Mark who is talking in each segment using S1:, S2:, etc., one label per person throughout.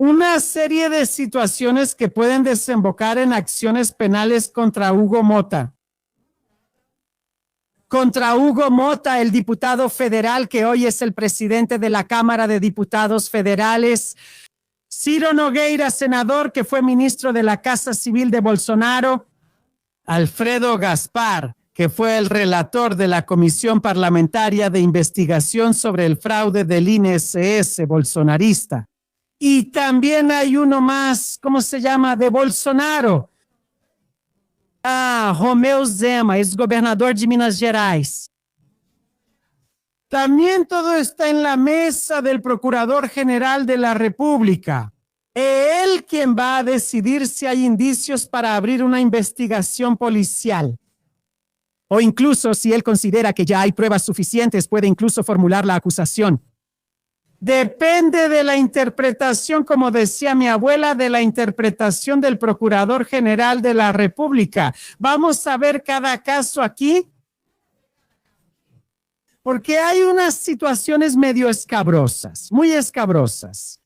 S1: una serie de situaciones que pueden desembocar en acciones penales contra Hugo Mota. Contra Hugo Mota, el diputado federal que hoy es el presidente de la Cámara de Diputados Federales. Ciro Nogueira, senador que fue ministro de la Casa Civil de Bolsonaro. Alfredo Gaspar, que fue el relator de la Comisión Parlamentaria de Investigación sobre el fraude del INSS bolsonarista. Y también hay uno más, ¿cómo se llama? De Bolsonaro. Romeu Zema, exgobernador de Minas Gerais. También todo está en la mesa del Procurador General de la República. Él quien va a decidir si hay indicios para abrir una investigación policial. O incluso, si él considera que ya hay pruebas suficientes, puede incluso formular la acusación. Depende de la interpretación, como decía mi abuela, de la interpretación del Procurador General de la República. Vamos a ver cada caso aquí, porque hay unas situaciones medio escabrosas, muy escabrosas.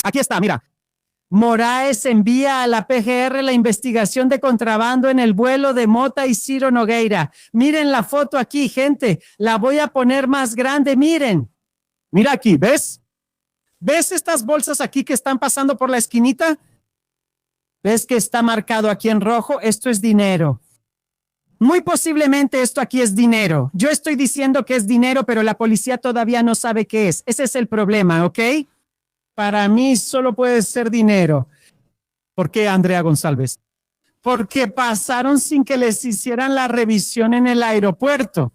S1: Aquí está, mira. Moraes envía a la PGR la investigación de contrabando en el vuelo de Mota y Ciro Nogueira. Miren la foto aquí, gente. La voy a poner más grande, miren. Mira aquí, ¿ves? ¿Ves estas bolsas aquí que están pasando por la esquinita? ¿Ves que está marcado aquí en rojo? Esto es dinero. Muy posiblemente esto aquí es dinero. Yo estoy diciendo que es dinero, pero la policía todavía no sabe qué es. Ese es el problema, ¿ok? Para mí solo puede ser dinero. ¿Por qué, Andrea González? Porque pasaron sin que les hicieran la revisión en el aeropuerto.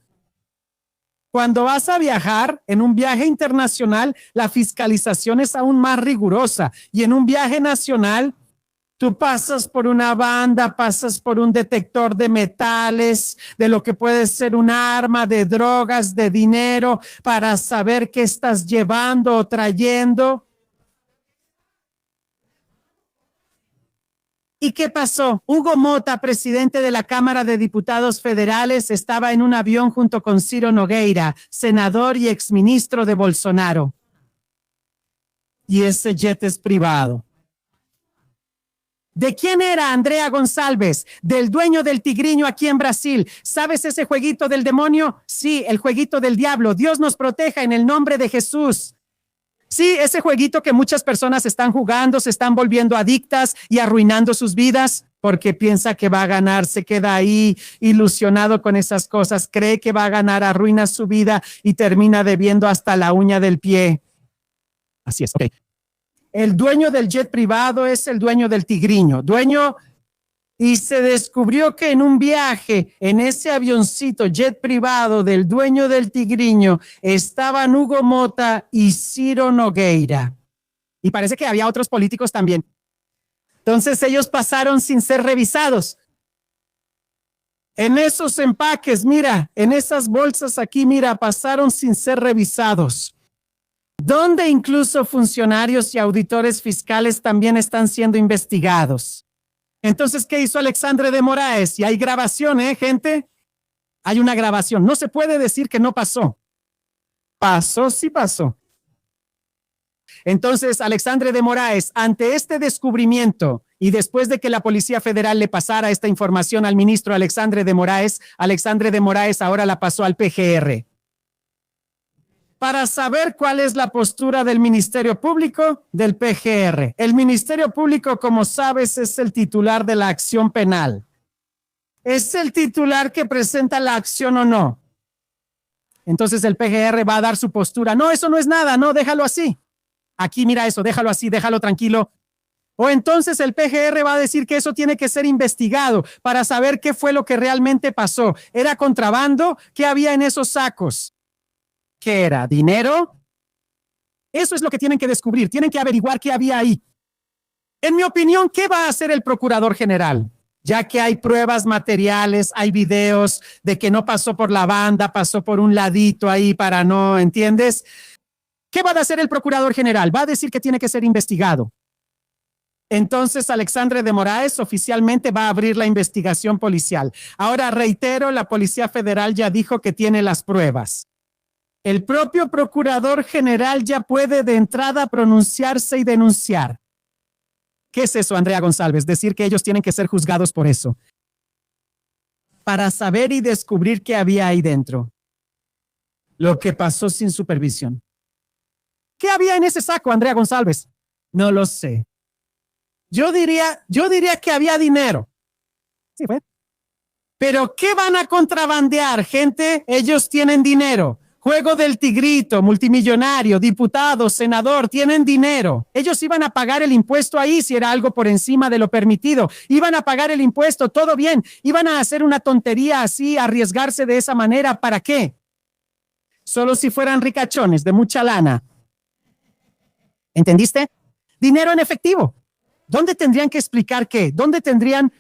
S1: Cuando vas a viajar, en un viaje internacional, la fiscalización es aún más rigurosa. Y en un viaje nacional, tú pasas por una banda, pasas por un detector de metales, de lo que puede ser un arma, de drogas, de dinero, para saber qué estás llevando o trayendo. ¿Y qué pasó? Hugo Mota, presidente de la Cámara de Diputados Federales, estaba en un avión junto con Ciro Nogueira, senador y exministro de Bolsonaro. Y ese jet es privado. ¿De quién era Andrea González? Del dueño del Tigriño aquí en Brasil. ¿Sabes ese jueguito del demonio? Sí, el jueguito del diablo. Dios nos proteja en el nombre de Jesús. Sí, ese jueguito que muchas personas están jugando, se están volviendo adictas y arruinando sus vidas porque piensa que va a ganar, se queda ahí ilusionado con esas cosas, cree que va a ganar, arruina su vida y termina debiendo hasta la uña del pie. Así es, ok. El dueño del jet privado es el dueño del Tigriño, y se descubrió que en un viaje, en ese avioncito jet privado del dueño del Tigriño, estaban Hugo Mota y Ciro Nogueira. Y parece que había otros políticos también. Entonces ellos pasaron sin ser revisados. En esos empaques, mira, en esas bolsas aquí, mira, pasaron sin ser revisados. Donde incluso funcionarios y auditores fiscales también están siendo investigados. Entonces, ¿qué hizo Alexandre de Moraes? Y hay grabación, gente. Hay una grabación. No se puede decir que no pasó. Pasó, sí pasó. Entonces, Alexandre de Moraes, ante este descubrimiento y después de que la Policía Federal le pasara esta información al ministro Alexandre de Moraes ahora la pasó al PGR. Para saber cuál es la postura del Ministerio Público, del PGR. El Ministerio Público, como sabes, es el titular de la acción penal. Es el titular que presenta la acción o no. Entonces el PGR va a dar su postura. No, eso no es nada, no, déjalo así. Aquí mira eso, déjalo así, déjalo tranquilo. O entonces el PGR va a decir que eso tiene que ser investigado para saber qué fue lo que realmente pasó. ¿Era contrabando? ¿Qué había en esos sacos? ¿Qué era? ¿Dinero? Eso es lo que tienen que descubrir. Tienen que averiguar qué había ahí. En mi opinión, ¿qué va a hacer el Procurador General? Ya que hay pruebas materiales, hay videos de que no pasó por la banda, pasó por un ladito ahí para no, ¿entiendes? ¿Qué va a hacer el Procurador General? Va a decir que tiene que ser investigado. Entonces, Alexandre de Moraes oficialmente va a abrir la investigación policial. Ahora, reitero, la Policía Federal ya dijo que tiene las pruebas. El propio procurador general ya puede de entrada pronunciarse y denunciar. ¿Qué es eso, Andrea González? Decir que ellos tienen que ser juzgados por eso. Para saber y descubrir qué había ahí dentro. Lo que pasó sin supervisión. ¿Qué había en ese saco, Andrea González? No lo sé. Yo diría que había dinero. Sí, fue. Pero ¿qué van a contrabandear, gente? Ellos tienen dinero. Juego del Tigrito, multimillonario, diputado, senador, tienen dinero. Ellos iban a pagar el impuesto ahí si era algo por encima de lo permitido. Iban a pagar el impuesto, todo bien. Iban a hacer una tontería así, arriesgarse de esa manera. ¿Para qué? Solo si fueran ricachones de mucha lana. ¿Entendiste? Dinero en efectivo. ¿Dónde tendrían que explicar qué? ¿Dónde tendrían?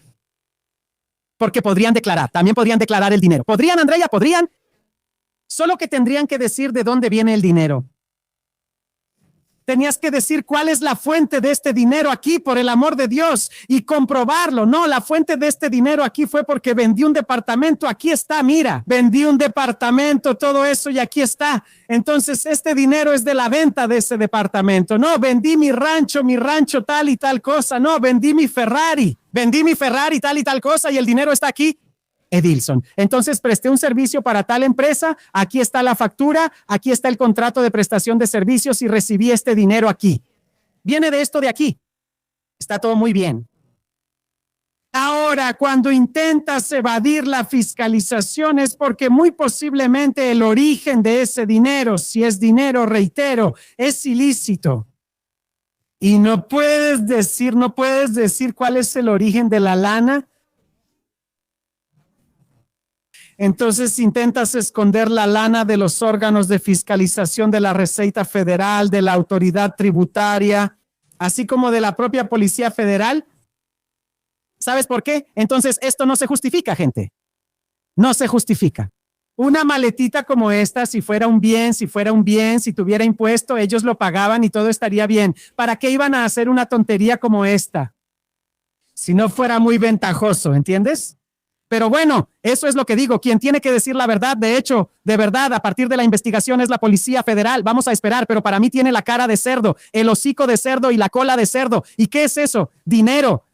S1: Porque podrían declarar, también podrían declarar el dinero. ¿Podrían, Andrea? ¿Podrían? Solo que tendrían que decir de dónde viene el dinero. Tenías que decir cuál es la fuente de este dinero aquí, por el amor de Dios, y comprobarlo. No, la fuente de este dinero aquí fue porque vendí un departamento. Aquí está, mira, vendí un departamento, todo eso, y aquí está. Entonces, este dinero es de la venta de ese departamento. No, vendí mi rancho tal y tal cosa. No, vendí mi Ferrari, tal y tal cosa, y el dinero está aquí. Edilson. Entonces presté un servicio para tal empresa, aquí está la factura, aquí está el contrato de prestación de servicios y recibí este dinero aquí. Viene de esto de aquí. Está todo muy bien. Ahora, cuando intentas evadir la fiscalización es porque muy posiblemente el origen de ese dinero, si es dinero, reitero, es ilícito. Y no puedes decir cuál es el origen de la lana. Entonces intentas esconder la lana de los órganos de fiscalización de la Receita Federal, de la autoridad tributaria, así como de la propia Policía Federal. ¿Sabes por qué? Entonces esto no se justifica, gente. No se justifica. Una maletita como esta, si fuera un bien, si tuviera impuesto, ellos lo pagaban y todo estaría bien. ¿Para qué iban a hacer una tontería como esta? Si no fuera muy ventajoso, ¿entiendes? Pero bueno, eso es lo que digo. Quien tiene que decir la verdad, de hecho, de verdad, a partir de la investigación es la Policía Federal. Vamos a esperar, pero para mí tiene la cara de cerdo, el hocico de cerdo y la cola de cerdo. ¿Y qué es eso? Dinero.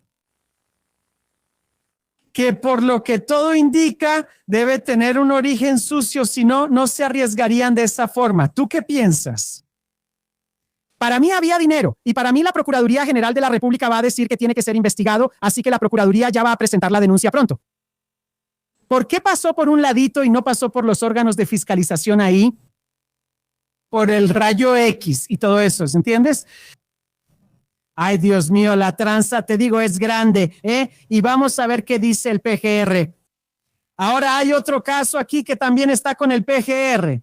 S1: Que por lo que todo indica, debe tener un origen sucio, si no, no se arriesgarían de esa forma. ¿Tú qué piensas? Para mí había dinero y para mí la Procuraduría General de la República va a decir que tiene que ser investigado, así que la Procuraduría ya va a presentar la denuncia pronto. ¿Por qué pasó por un ladito y no pasó por los órganos de fiscalización ahí? Por el rayo X y todo eso, ¿entiendes? Ay, Dios mío, la tranza, te digo, es grande, ¿eh? Y vamos a ver qué dice el PGR. Ahora hay otro caso aquí que también está con el PGR.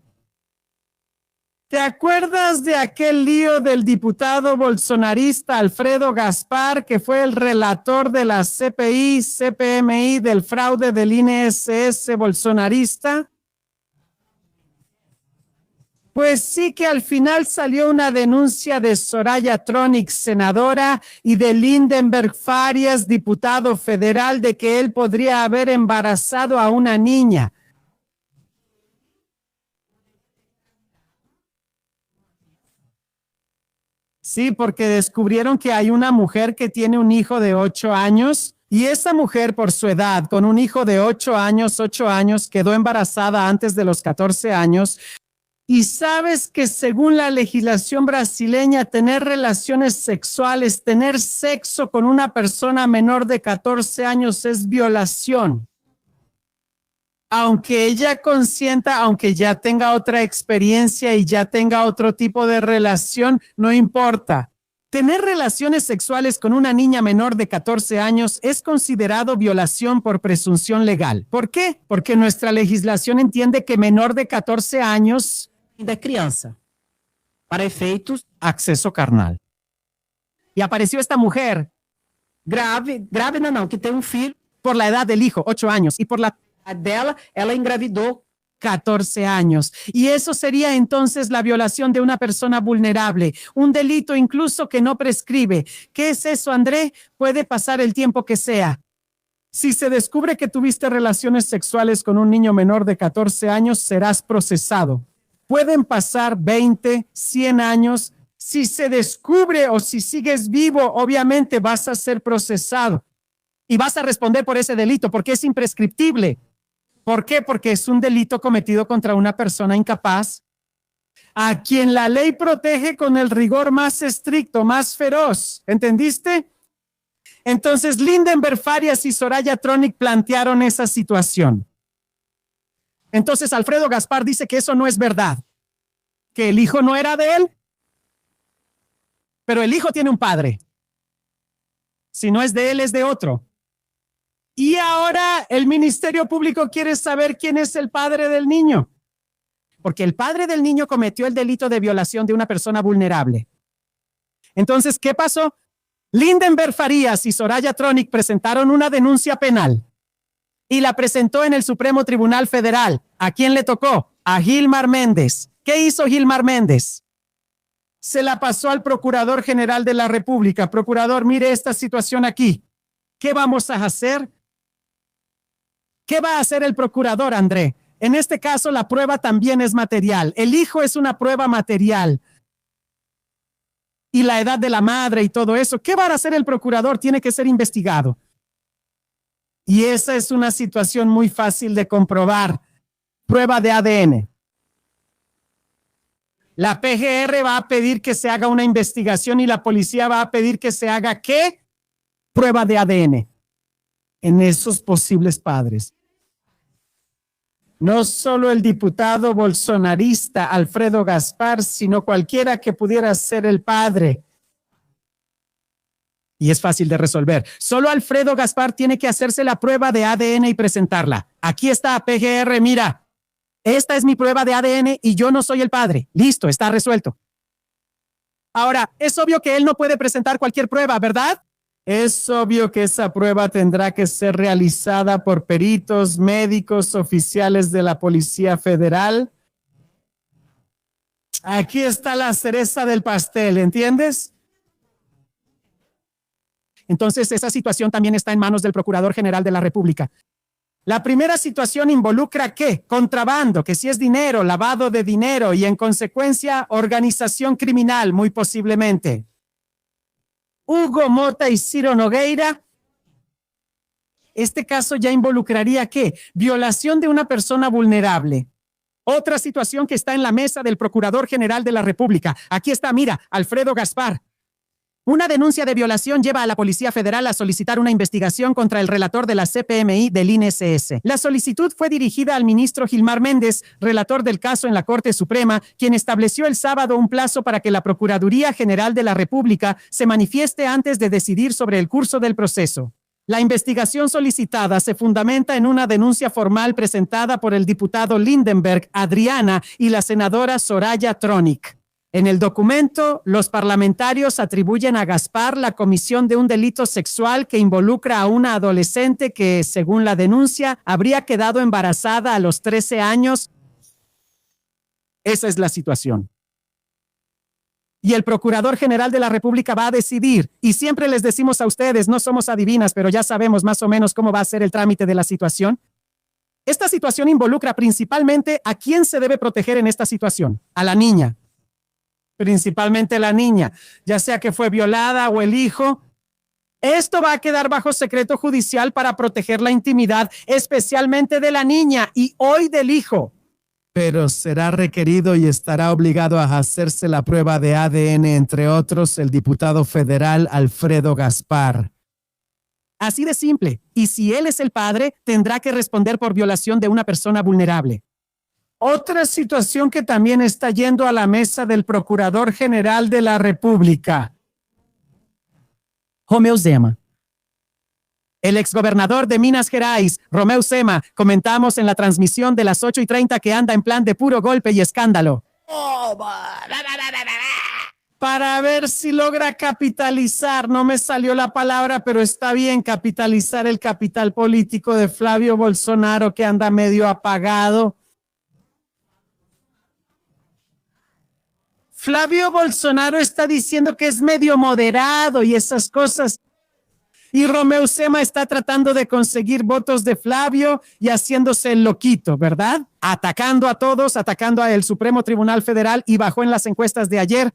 S1: ¿Te acuerdas de aquel lío del diputado bolsonarista Alfredo Gaspar, que fue el relator de la CPI, CPMI del fraude del INSS bolsonarista? Pues sí que al final salió una denuncia de Soraya Tronic, senadora, y de Lindenberg Farias, diputado federal, de que él podría haber embarazado a una niña. Sí, porque descubrieron que hay una mujer que tiene un hijo de 8 años y esa mujer por su edad, con un hijo de 8 años, quedó embarazada antes de los 14 años. Y sabes que según la legislación brasileña, tener relaciones sexuales, tener sexo con una persona menor de 14 años es violación. Aunque ella consienta, aunque ya tenga otra experiencia y ya tenga otro tipo de relación, no importa. Tener relaciones sexuales con una niña menor de 14 años es considerado violación por presunción legal. ¿Por qué? Porque nuestra legislación entiende que menor de 14 años de crianza. Para efeitos, acceso carnal. Y apareció esta mujer, grave no, que tiene un filho, por la edad del hijo, 8 años, y por la dela, ela engravidó 14 años. Y eso sería entonces la violación de una persona vulnerable, un delito incluso que no prescribe. ¿Qué es eso, André? Puede pasar el tiempo que sea. Si se descubre que tuviste relaciones sexuales con un niño menor de 14 años, serás procesado. Pueden pasar 20, 100 años. Si se descubre o si sigues vivo, obviamente vas a ser procesado y vas a responder por ese delito porque es imprescriptible. ¿Por qué? Porque es un delito cometido contra una persona incapaz a quien la ley protege con el rigor más estricto, más feroz. ¿Entendiste? Entonces, Lindenberg Farias y Soraya Tronic plantearon esa situación. Entonces, Alfredo Gaspar dice que eso no es verdad, que el hijo no era de él, pero el hijo tiene un padre. Si no es de él, es de otro. Y ahora el Ministerio Público quiere saber quién es el padre del niño, porque el padre del niño cometió el delito de violación de una persona vulnerable. Entonces, ¿qué pasó? Lindenberg Farias y Soraya Tronic presentaron una denuncia penal y la presentó en el Supremo Tribunal Federal. ¿A quién le tocó? A Gilmar Méndez. ¿Qué hizo Gilmar Méndez? Se la pasó al Procurador General de la República. Procurador, mire esta situación aquí. ¿Qué vamos a hacer? ¿Qué va a hacer el procurador, André? En este caso, la prueba también es material. El hijo es una prueba material. Y la edad de la madre y todo eso. ¿Qué va a hacer el procurador? Tiene que ser investigado. Y esa es una situación muy fácil de comprobar. Prueba de ADN. La PGR va a pedir que se haga una investigación y la policía va a pedir que se haga ¿qué? Prueba de ADN en esos posibles padres. No solo el diputado bolsonarista Alfredo Gaspar, sino cualquiera que pudiera ser el padre. Y es fácil de resolver. Solo Alfredo Gaspar tiene que hacerse la prueba de ADN y presentarla. Aquí está, PGR, mira. Esta es mi prueba de ADN y yo no soy el padre. Listo, está resuelto. Ahora, es obvio que él no puede presentar cualquier prueba, ¿verdad? Es obvio que esa prueba tendrá que ser realizada por peritos médicos oficiales de la Policía Federal. Aquí está la cereza del pastel, ¿entiendes? Entonces, esa situación también está en manos del Procurador General de la República. La primera situación involucra ¿qué? Contrabando, que si es dinero, lavado de dinero y en consecuencia organización criminal, muy posiblemente. Hugo Mota y Ciro Nogueira. Este caso ya involucraría ¿qué? Violación de una persona vulnerable. Otra situación que está en la mesa del Procurador General de la República. Aquí está, mira, Alfredo Gaspar. Una denuncia de violación lleva a la Policía Federal a solicitar una investigación contra el relator de la CPMI del INSS. La solicitud fue dirigida al ministro Gilmar Méndez, relator del caso en la Corte Suprema, quien estableció el sábado un plazo para que la Procuraduría General de la República se manifieste antes de decidir sobre el curso del proceso. La investigación solicitada se fundamenta en una denuncia formal presentada por el diputado Lindenberg Adriana y la senadora Soraya Tronic. En el documento, los parlamentarios atribuyen a Gaspar la comisión de un delito sexual que involucra a una adolescente que, según la denuncia, habría quedado embarazada a los 13 años. Esa es la situación. Y el Procurador General de la República va a decidir, y siempre les decimos a ustedes, no somos adivinas, pero ya sabemos más o menos cómo va a ser el trámite de la situación. Esta situación involucra principalmente a quién se debe proteger en esta situación, a la niña. Principalmente la niña, ya sea que fue violada o el hijo. Esto va a quedar bajo secreto judicial para proteger la intimidad, especialmente de la niña y hoy del hijo. Pero será requerido y estará obligado a hacerse la prueba de ADN, entre otros, el diputado federal Alfredo Gaspar. Así de simple. Y si él es el padre, tendrá que responder por violación de una persona vulnerable. Otra situación que también está yendo a la mesa del Procurador General de la República. Romeu Zema. El exgobernador de Minas Gerais, Romeu Zema, comentamos en la transmisión de las 8:30 que anda en plan de puro golpe y escándalo. Para ver si logra capitalizar, no me salió la palabra, pero está bien, capitalizar el capital político de Flavio Bolsonaro que anda medio apagado. Flavio Bolsonaro está diciendo que es medio moderado y esas cosas. Y Romeu Zema está tratando de conseguir votos de Flavio y haciéndose el loquito, ¿verdad? Atacando a todos, atacando al Supremo Tribunal Federal y bajó en las encuestas de ayer.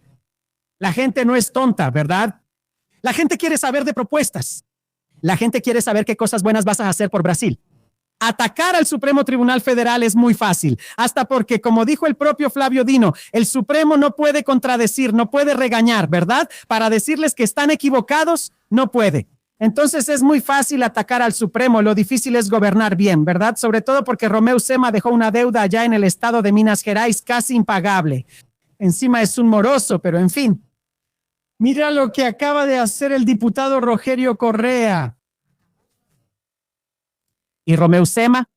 S1: La gente no es tonta, ¿verdad? La gente quiere saber de propuestas. La gente quiere saber qué cosas buenas vas a hacer por Brasil. Atacar al Supremo Tribunal Federal es muy fácil, hasta porque, como dijo el propio Flavio Dino, el Supremo no puede contradecir, no puede regañar, ¿verdad? Para decirles que están equivocados, no puede. Entonces es muy fácil atacar al Supremo, lo difícil es gobernar bien, ¿verdad? Sobre todo porque Romeu Zema dejó una deuda allá en el estado de Minas Gerais casi impagable. Encima es un moroso, pero en fin. Mira lo que acaba de hacer el diputado Rogerio Correa. ¿Y Romeu Zema?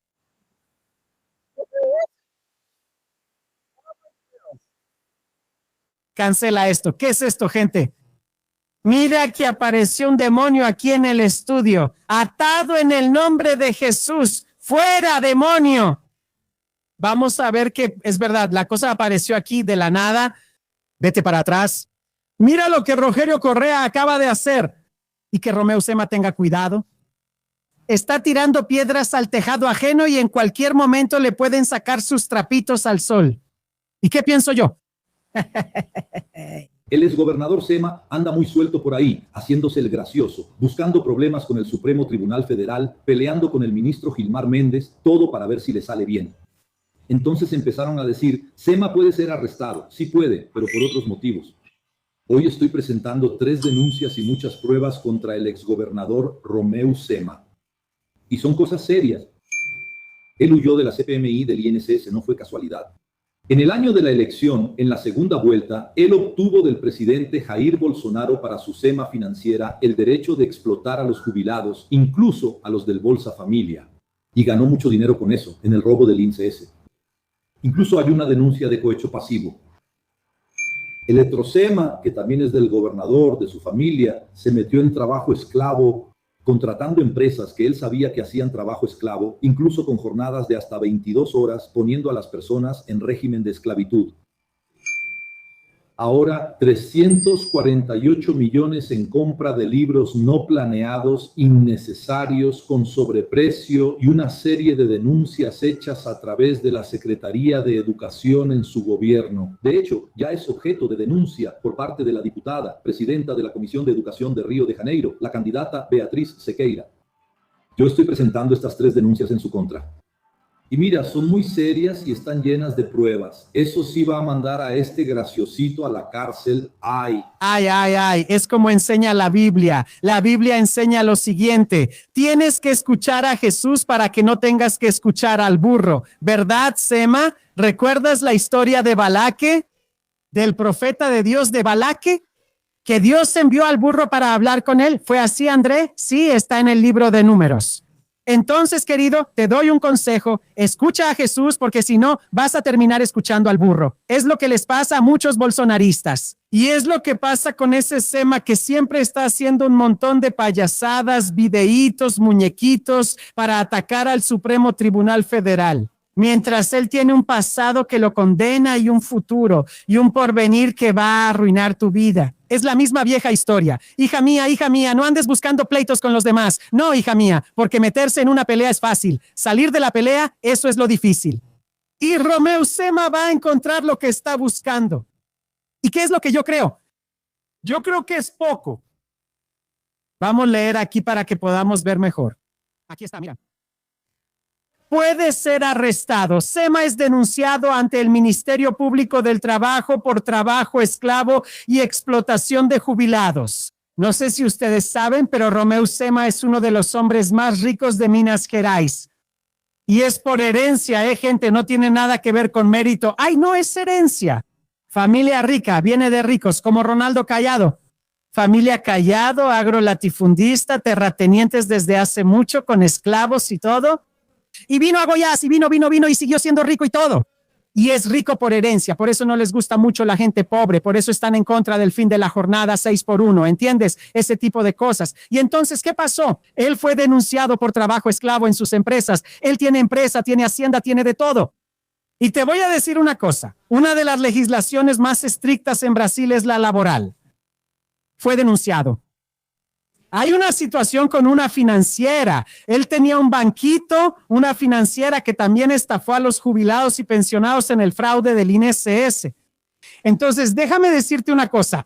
S1: Cancela esto. ¿Qué es esto, gente? Mira que apareció un demonio aquí en el estudio, atado en el nombre de Jesús. ¡Fuera, demonio! Vamos a ver que es verdad, la cosa apareció aquí de la nada. Vete para atrás. Mira lo que Rogerio Correa acaba de hacer. Y que Romeu Zema tenga cuidado. Está tirando piedras al tejado ajeno y en cualquier momento le pueden sacar sus trapitos al sol. ¿Y qué pienso yo?
S2: El exgobernador Zema anda muy suelto por ahí, haciéndose el gracioso, buscando problemas con el Supremo Tribunal Federal, peleando con el ministro Gilmar Méndez, todo para ver si le sale bien. Entonces empezaron a decir, Zema puede ser arrestado, sí puede, pero por otros motivos. Hoy estoy presentando 3 denuncias y muchas pruebas contra el exgobernador Romeu Zema. Y son cosas serias. Él huyó de la CPMI del INSS, no fue casualidad. En el año de la elección, en la segunda vuelta, él obtuvo del presidente Jair Bolsonaro para su Zema financiera el derecho de explotar a los jubilados, incluso a los del Bolsa Familia. Y ganó mucho dinero con eso, en el robo del INSS. Incluso hay una denuncia de cohecho pasivo. Electrozema, que también es del gobernador, de su familia, se metió en trabajo esclavo, contratando empresas que él sabía que hacían trabajo esclavo, incluso con jornadas de hasta 22 horas, poniendo a las personas en régimen de esclavitud. Ahora 348 millones en compra de libros no planeados, innecesarios, con sobreprecio y una serie de denuncias hechas a través de la Secretaría de Educación en su gobierno. De hecho, ya es objeto de denuncia por parte de la diputada, presidenta de la Comisión de Educación de Río de Janeiro, la candidata Beatriz Sequeira. Yo estoy presentando estas 3 denuncias en su contra. Y mira, son muy serias y están llenas de pruebas. Eso sí va a mandar a este graciosito a la cárcel. ¡Ay!
S1: Ay, ay, ay, es como enseña la Biblia. La Biblia enseña lo siguiente: tienes que escuchar a Jesús para que no tengas que escuchar al burro. ¿Verdad, Zema? ¿Recuerdas la historia de Balaque? Del profeta de Dios de Balaque, que Dios envió al burro para hablar con él. ¿Fue así, André? Sí, está en el libro de Números. Entonces, querido, te doy un consejo: escucha a Jesús, porque si no, vas a terminar escuchando al burro. Es lo que les pasa a muchos bolsonaristas. Y es lo que pasa con ese Zema, que siempre está haciendo un montón de payasadas, videitos, muñequitos para atacar al Supremo Tribunal Federal. Mientras él tiene un pasado que lo condena y un futuro y un porvenir que va a arruinar tu vida. Es la misma vieja historia. Hija mía, no andes buscando pleitos con los demás. No, hija mía, porque meterse en una pelea es fácil. Salir de la pelea, eso es lo difícil. Y Romeu Zema va a encontrar lo que está buscando. ¿Y qué es lo que yo creo? Yo creo que es poco. Vamos a leer aquí para que podamos ver mejor. Aquí está, mira. Puede ser arrestado. Zema es denunciado ante el Ministerio Público del Trabajo por trabajo esclavo y explotación de jubilados. No sé si ustedes saben, pero Romeu Zema es uno de los hombres más ricos de Minas Gerais. Y es por herencia, gente, no tiene nada que ver con mérito. ¡Ay, no es herencia! Familia rica, viene de ricos, como Ronaldo Callado. Familia Callado, agrolatifundista, terratenientes desde hace mucho, con esclavos y todo. Y vino a Goiás, y vino, y siguió siendo rico y todo. Y es rico por herencia, por eso no les gusta mucho la gente pobre, por eso están en contra del fin de la jornada 6x1, ¿entiendes? Ese tipo de cosas. Y entonces, ¿qué pasó? Él fue denunciado por trabajo esclavo en sus empresas. Él tiene empresa, tiene hacienda, tiene de todo. Y te voy a decir una cosa, una de las legislaciones más estrictas en Brasil es la laboral. Fue denunciado. Hay una situación con una financiera. Él tenía un banquito, una financiera que también estafó a los jubilados y pensionados en el fraude del INSS. Entonces, déjame decirte una cosa.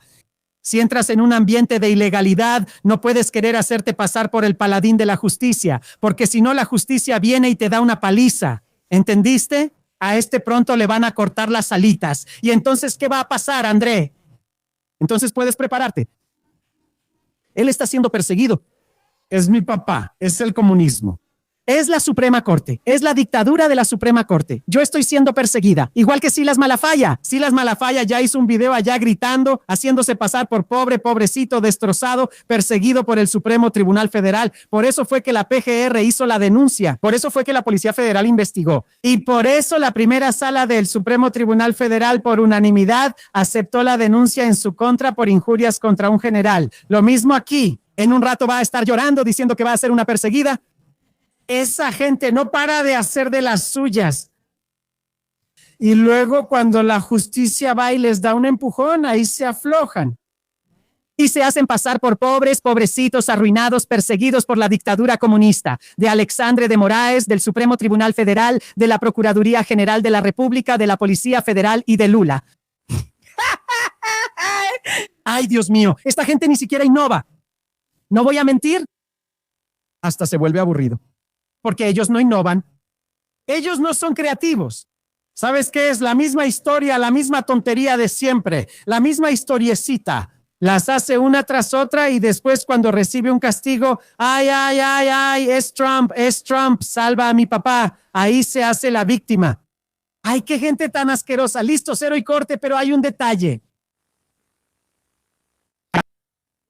S1: Si entras en un ambiente de ilegalidad, no puedes querer hacerte pasar por el paladín de la justicia, porque si no, la justicia viene y te da una paliza. ¿Entendiste? A este pronto le van a cortar las alitas. Y entonces, ¿qué va a pasar, André? Entonces puedes prepararte. Él está siendo perseguido. Es mi papá, es el comunismo. Es la Suprema Corte, es la dictadura de la Suprema Corte. Yo estoy siendo perseguida, igual que Silas Malafaya. Silas Malafaya ya hizo un video allá gritando, haciéndose pasar por pobrecito, destrozado, perseguido por el Supremo Tribunal Federal. Por eso fue que la PGR hizo la denuncia, por eso fue que la Policía Federal investigó. Y por eso la primera sala del Supremo Tribunal Federal, por unanimidad, aceptó la denuncia en su contra por injurias contra un general. Lo mismo aquí. En un rato va a estar llorando diciendo que va a ser una perseguida. Esa gente no para de hacer de las suyas. Y luego cuando la justicia va y les da un empujón, ahí se aflojan. Y se hacen pasar por pobrecitos, arruinados, perseguidos por la dictadura comunista, de Alexandre de Moraes, del Supremo Tribunal Federal, de la Procuraduría General de la República, de la Policía Federal y de Lula. Ay, Dios mío, esta gente ni siquiera innova. No voy a mentir, hasta se vuelve aburrido. Porque ellos no innovan. Ellos no son creativos. ¿Sabes qué es? La misma historia, la misma tontería de siempre, la misma historiecita. Las hace una tras otra y después cuando recibe un castigo, ay, es Trump, salva a mi papá. Ahí se hace la víctima. Ay, qué gente tan asquerosa. Listo, cero y corte, pero hay un detalle.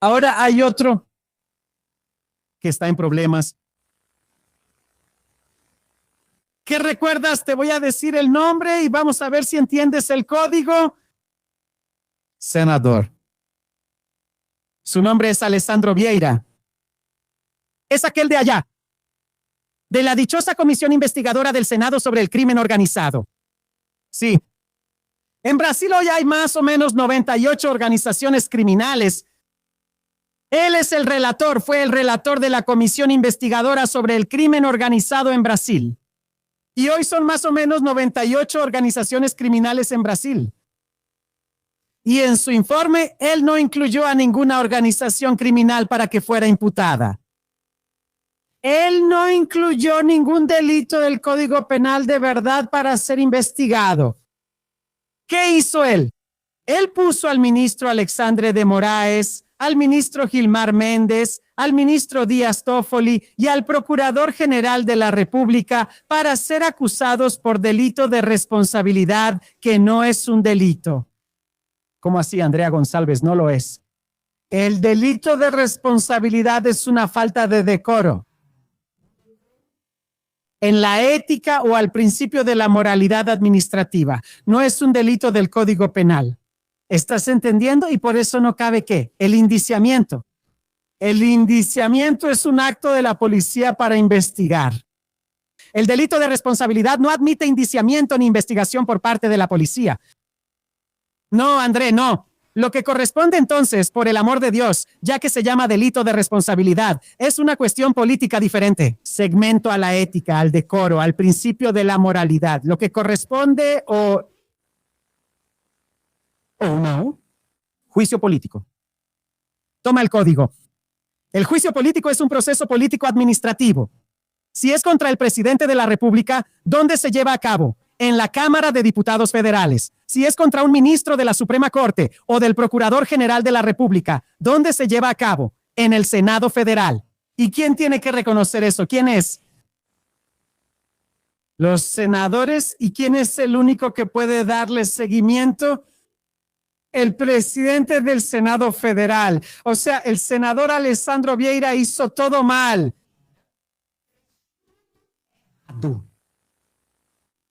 S1: Ahora hay otro que está en problemas. ¿Qué recuerdas? Te voy a decir el nombre y vamos a ver si entiendes el código. Senador. Su nombre es Alessandro Vieira. Es aquel de allá, de la dichosa comisión investigadora del Senado sobre el crimen organizado. Sí. En Brasil hoy hay más o menos 98 organizaciones criminales. Él es el relator, fue el relator de la comisión investigadora sobre el crimen organizado en Brasil. Y hoy son más o menos 98 organizaciones criminales en Brasil. Y en su informe, él no incluyó a ninguna organización criminal para que fuera imputada. Él no incluyó ningún delito del Código Penal de verdad para ser investigado. ¿Qué hizo él? Él puso al ministro Alexandre de Moraes, al ministro Gilmar Méndez, al ministro Díaz Toffoli y al Procurador General de la República para ser acusados por delito de responsabilidad, que no es un delito. ¿Cómo así, Andrea González? No lo es. El delito de responsabilidad es una falta de decoro. En la ética o al principio de la moralidad administrativa. No es un delito del Código Penal. ¿Estás entendiendo? Y por eso no cabe ¿qué? El indiciamiento. El indiciamiento es un acto de la policía para investigar. El delito de responsabilidad no admite indiciamiento ni investigación por parte de la policía. No, André, no. Lo que corresponde entonces, por el amor de Dios, ya que se llama delito de responsabilidad, es una cuestión política diferente. Segmento a la ética, al decoro, al principio de la moralidad. Lo que corresponde o no, juicio político. Toma el código. El juicio político es un proceso político administrativo. Si es contra el presidente de la República, ¿dónde se lleva a cabo? En la Cámara de Diputados Federales. Si es contra un ministro de la Suprema Corte o del Procurador General de la República, ¿dónde se lleva a cabo? En el Senado Federal. ¿Y quién tiene que reconocer eso? ¿Quién es? Los senadores. ¿Y quién es el único que puede darle seguimiento? El presidente del Senado Federal. O sea, el senador Alessandro Vieira hizo todo mal.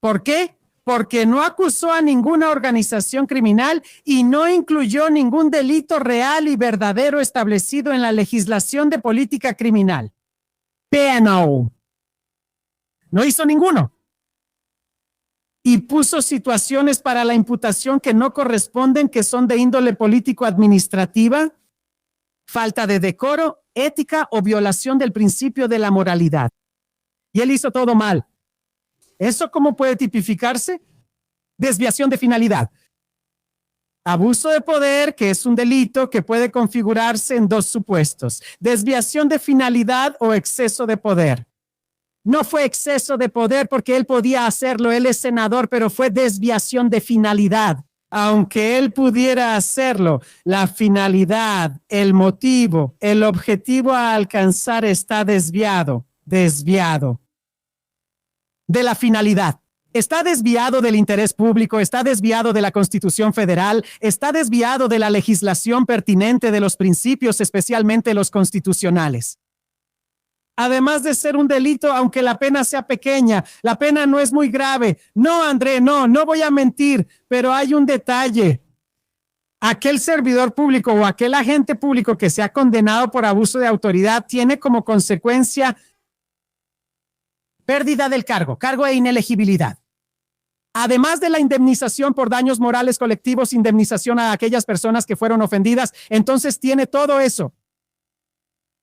S1: ¿Por qué? Porque no acusó a ninguna organización criminal y no incluyó ningún delito real y verdadero establecido en la legislación de política criminal. Penal. No hizo ninguno. Y puso situaciones para la imputación que no corresponden, que son de índole político-administrativa, falta de decoro ética o violación del principio de la moralidad. Y él hizo todo mal. ¿Eso cómo puede tipificarse? Desviación de finalidad. Abuso de poder, que es un delito que puede configurarse en dos supuestos: desviación de finalidad o exceso de poder. No fue exceso de poder porque él podía hacerlo, él es senador, pero fue desviación de finalidad. Aunque él pudiera hacerlo, la finalidad, el motivo, el objetivo a alcanzar está desviado de la finalidad. Está desviado del interés público, está desviado de la Constitución Federal, está desviado de la legislación pertinente de los principios, especialmente los constitucionales. Además de ser un delito, aunque la pena sea pequeña, la pena no es muy grave. No, André, no voy a mentir, pero hay un detalle. Aquel servidor público o aquel agente público que sea condenado por abuso de autoridad tiene como consecuencia pérdida del cargo e inelegibilidad. Además de la indemnización por daños morales colectivos, indemnización a aquellas personas que fueron ofendidas, entonces tiene todo eso.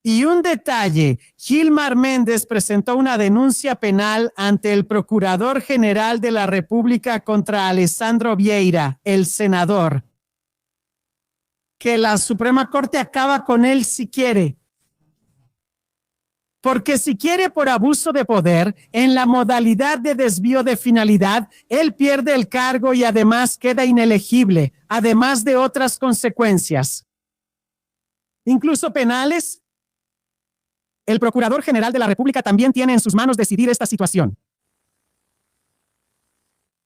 S1: Y un detalle, Gilmar Méndez presentó una denuncia penal ante el Procurador General de la República contra Alessandro Vieira, el senador, que la Suprema Corte acaba con él si quiere. Porque si quiere por abuso de poder, en la modalidad de desvío de finalidad, él pierde el cargo y además queda inelegible, además de otras consecuencias, incluso penales. El Procurador General de la República también tiene en sus manos decidir esta situación.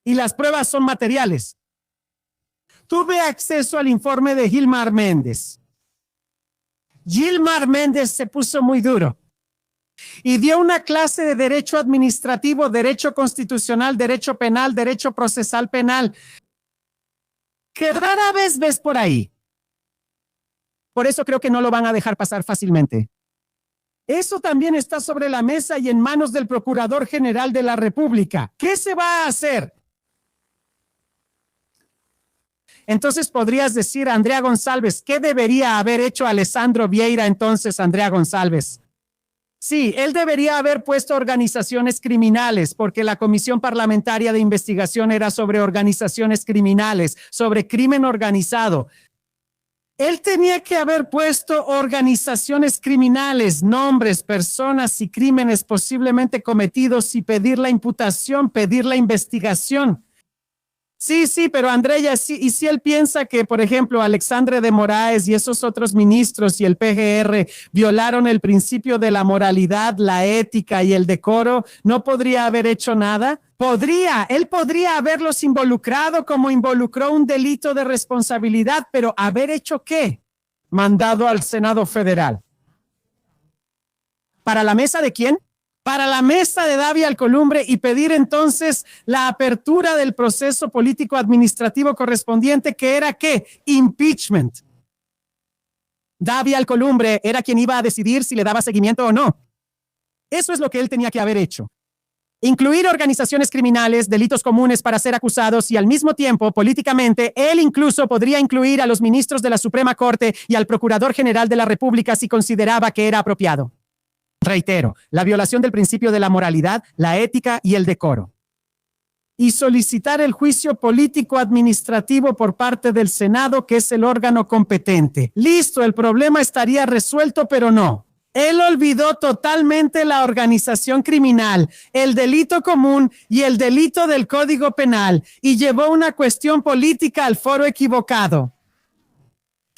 S1: Y las pruebas son materiales. Tuve acceso al informe de Gilmar Méndez. Gilmar Méndez se puso muy duro y dio una clase de derecho administrativo, derecho constitucional, derecho penal, derecho procesal penal, que rara vez ves por ahí. Por eso creo que no lo van a dejar pasar fácilmente. Eso también está sobre la mesa y en manos del Procurador General de la República. ¿Qué se va a hacer? Entonces podrías decir, Andrea González, ¿qué debería haber hecho Alessandro Vieira entonces, Andrea González? Sí, él debería haber puesto organizaciones criminales, porque la Comisión Parlamentaria de Investigación era sobre organizaciones criminales, sobre crimen organizado. Él tenía que haber puesto organizaciones criminales, nombres, personas y crímenes posiblemente cometidos y pedir la imputación, pedir la investigación. Sí, pero Andrea, sí, y si él piensa que, por ejemplo, Alexandre de Moraes y esos otros ministros y el PGR violaron el principio de la moralidad, la ética y el decoro, ¿no podría haber hecho nada? Él podría haberlos involucrado como involucró un delito de responsabilidad, pero ¿haber hecho qué? Mandado al Senado Federal. ¿Para la mesa de quién? Para la mesa de Davia Alcolumbre y pedir entonces la apertura del proceso político administrativo correspondiente, que era ¿qué? Impeachment. Davia Alcolumbre era quien iba a decidir si le daba seguimiento o no. Eso es lo que él tenía que haber hecho. Incluir organizaciones criminales, delitos comunes para ser acusados y al mismo tiempo, políticamente, él incluso podría incluir a los ministros de la Suprema Corte y al Procurador General de la República si consideraba que era apropiado. Reitero, la violación del principio de la moralidad, la ética y el decoro. Y solicitar el juicio político administrativo por parte del Senado, que es el órgano competente. Listo, el problema estaría resuelto, pero no. Él olvidó totalmente la organización criminal, el delito común y el delito del Código Penal y llevó una cuestión política al foro equivocado.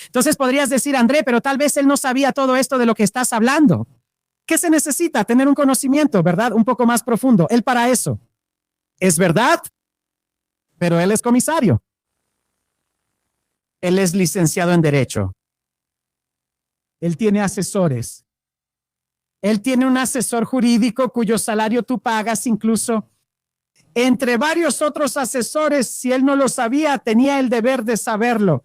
S1: Entonces podrías decir, André, pero tal vez él no sabía todo esto de lo que estás hablando. ¿Qué se necesita? Tener un conocimiento, ¿verdad? Un poco más profundo. Él para eso. Es verdad, pero él es comisario. Él es licenciado en Derecho. Él tiene asesores. Él tiene un asesor jurídico cuyo salario tú pagas incluso. Entre varios otros asesores, si él no lo sabía, tenía el deber de saberlo.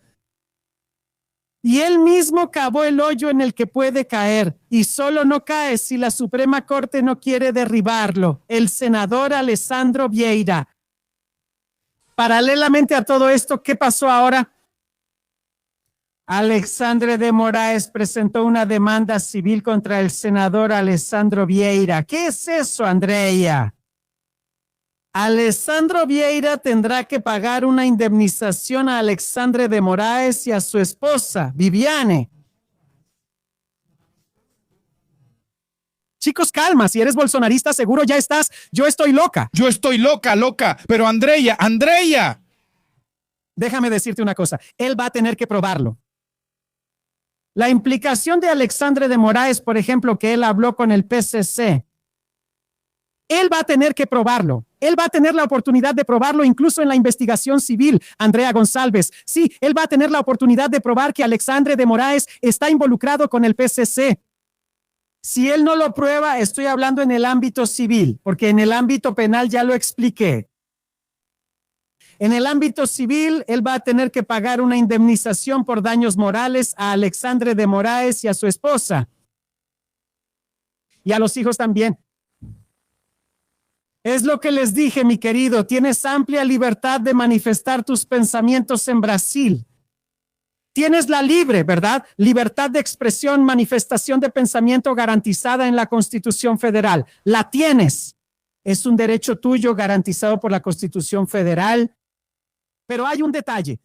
S1: Y él mismo cavó el hoyo en el que puede caer, y solo no cae si la Suprema Corte no quiere derribarlo, el senador Alessandro Vieira. Paralelamente a todo esto, ¿qué pasó ahora? Alexandre de Moraes presentó una demanda civil contra el senador Alessandro Vieira. ¿Qué es eso, Andrea? Alessandro Vieira tendrá que pagar una indemnización a Alexandre de Moraes y a su esposa, Viviane. Chicos, calma, si eres bolsonarista seguro ya estás. Yo estoy loca.
S3: Yo estoy loca. Pero Andrea.
S1: Déjame decirte una cosa, él va a tener que probarlo. La implicación de Alexandre de Moraes, por ejemplo, que él habló con el PCC, él va a tener que probarlo. Él va a tener la oportunidad de probarlo incluso en la investigación civil, Andrea González. Sí, él va a tener la oportunidad de probar que Alexandre de Moraes está involucrado con el PCC. Si él no lo prueba, estoy hablando en el ámbito civil, porque en el ámbito penal ya lo expliqué. En el ámbito civil, él va a tener que pagar una indemnización por daños morales a Alexandre de Moraes y a su esposa. Y a los hijos también. Es lo que les dije, mi querido. Tienes amplia libertad de manifestar tus pensamientos en Brasil. Tienes la libre, ¿verdad? Libertad de expresión, manifestación de pensamiento garantizada en la Constitución Federal. La tienes. Es un derecho tuyo garantizado por la Constitución Federal. Pero hay un detalle.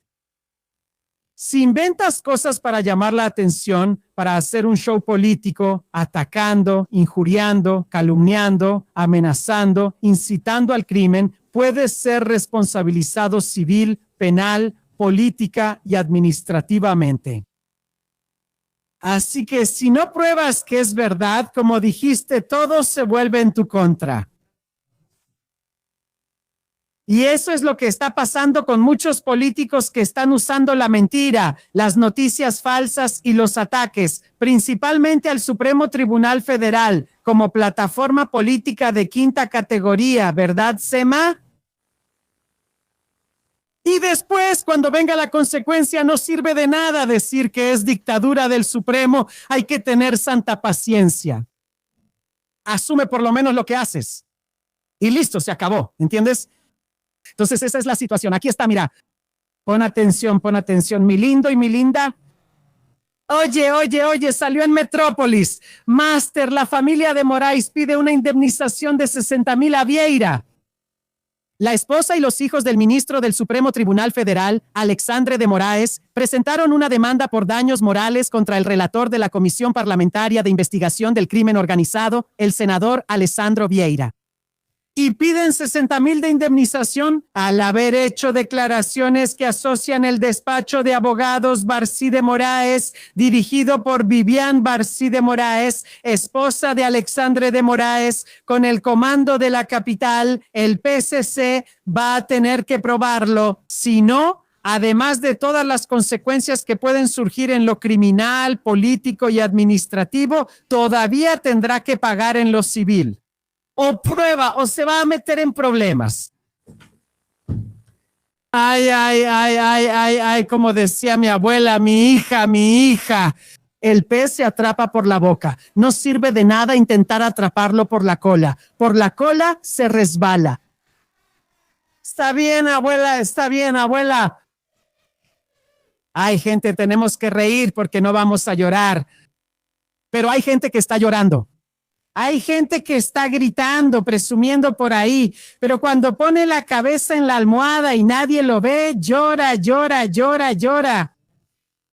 S1: Si inventas cosas para llamar la atención, para hacer un show político, atacando, injuriando, calumniando, amenazando, incitando al crimen, puedes ser responsabilizado civil, penal, política y administrativamente. Así que si no pruebas que es verdad, como dijiste, todo se vuelve en tu contra. Y eso es lo que está pasando con muchos políticos que están usando la mentira, las noticias falsas y los ataques, principalmente al Supremo Tribunal Federal, como plataforma política de quinta categoría, ¿verdad, Sema? Y después, cuando venga la consecuencia, no sirve de nada decir que es dictadura del Supremo. Hay que tener santa paciencia. Asume por lo menos lo que haces. Y listo, se acabó, ¿entiendes? Entonces esa es la situación. Aquí está, mira. Pon atención, mi lindo y mi linda. Oye, salió en Metrópolis. Máster, la familia de Moraes pide una indemnización de 60,000 a Vieira. La esposa y los hijos del ministro del Supremo Tribunal Federal, Alexandre de Moraes, presentaron una demanda por daños morales contra el relator de la Comisión Parlamentaria de Investigación del Crimen Organizado, el senador Alessandro Vieira. Y piden 60,000 de indemnización al haber hecho declaraciones que asocian el despacho de abogados Barcí de Moraes, dirigido por Viviane Barcí de Moraes, esposa de Alexandre de Moraes, con el comando de la capital. El PCC va a tener que probarlo. Si no, además de todas las consecuencias que pueden surgir en lo criminal, político y administrativo, todavía tendrá que pagar en lo civil. O prueba o se va a meter en problemas. Ay, como decía mi abuela, mi hija. El pez se atrapa por la boca. No sirve de nada intentar atraparlo por la cola. Por la cola se resbala. Está bien, abuela. Ay, gente, tenemos que reír porque no vamos a llorar. Pero hay gente que está llorando. Hay gente que está gritando, presumiendo por ahí, pero cuando pone la cabeza en la almohada y nadie lo ve, llora.